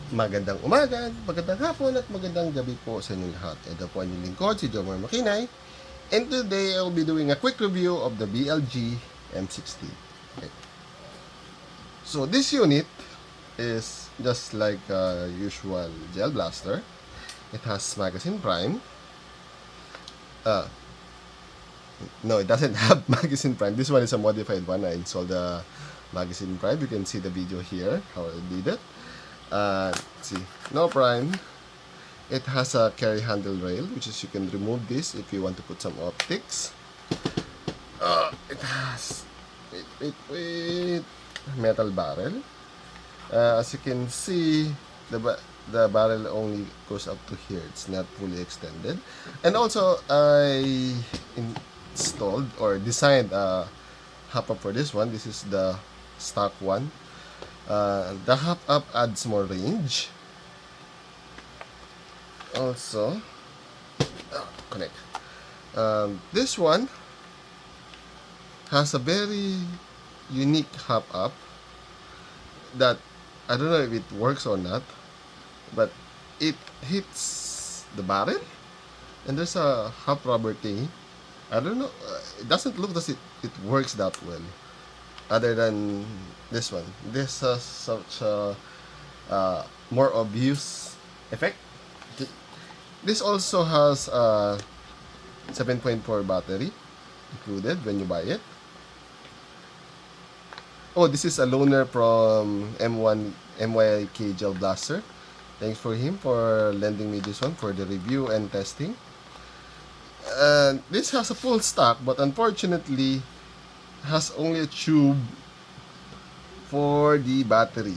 Magandang umaga, magandang hapon at magandang gabi po sa inyong lahat. Ito po ang inyong lingkod, si Jomar Makinay. And today, I will be doing a quick review of the BLG M16. Okay. So this unit is just like a usual gel blaster. It has magazine prime. No, it doesn't have magazine prime. This one is a modified one. I installed the magazine prime. You can see the video here, how I did it. Let's see, no prime. It has a carry handle rail, which is you can remove this if you want to put some optics. It has metal barrel. As you can see, the barrel only goes up to here. It's not fully extended. And also, I installed or designed a hop-up for this one. This is the stock one. The hop-up adds more range. Also, connect. This one has a very unique hop-up that I don't know if it works or not, but it hits the barrel and there's a hop rubber thing. I don't know, it doesn't look as it works that well other than this one. This has such a more obvious effect. This also has a 7.4 battery included when you buy it. Oh, this is a loaner from MYK Gel Blaster. Thanks for him for lending me this one for the review and testing. And this has a full stock, but unfortunately has only a tube for the battery,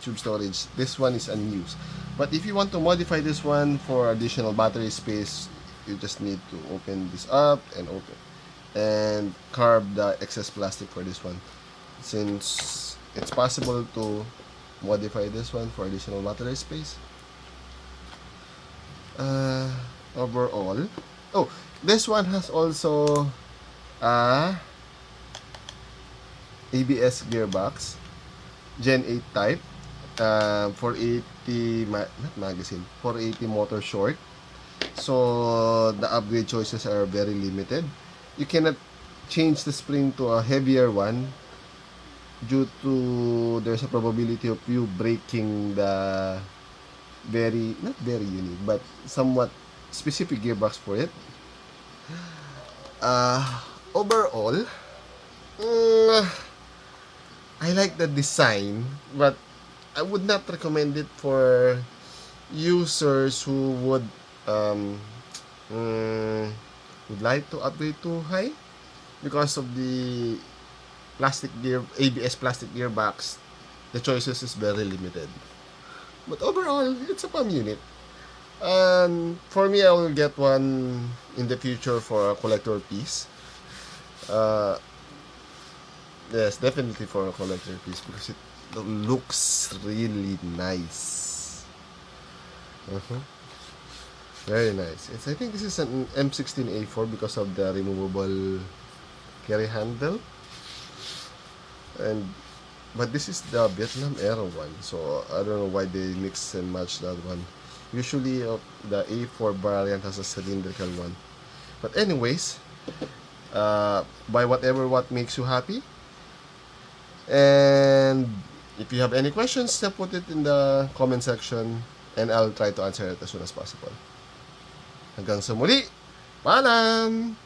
tube storage. This one is unused. But if you want to modify this one for additional battery space, you just need to open this up and carve the excess plastic for this one. Since it's possible to modify this one for additional battery space. Overall, oh, this one has also a ABS gearbox, Gen 8 type, 480 not magazine, 480 motor short. So the upgrade choices are very limited. You cannot change the spring to a heavier one due to there's a probability of you breaking the not very unique but somewhat specific gearbox for it. Overall, I like the design, but I would not recommend it for users who would like to upgrade to high because of the ABS plastic gearbox. The choices is very limited. But overall, it's a PAM unit. And for me, I will get one in the future for a collector piece. Yes, definitely for a collector piece because it looks really nice. Very nice. I think this is an M16A4 because of the removable carry handle. But this is the Vietnam Aero one, so I don't know why they mix and match that one. Usually the A4 variant has a cylindrical one. But anyways, buy what makes you happy. And if you have any questions, put it in the comment section and I'll try to answer it as soon as possible. Hanggang sa muli, paalam!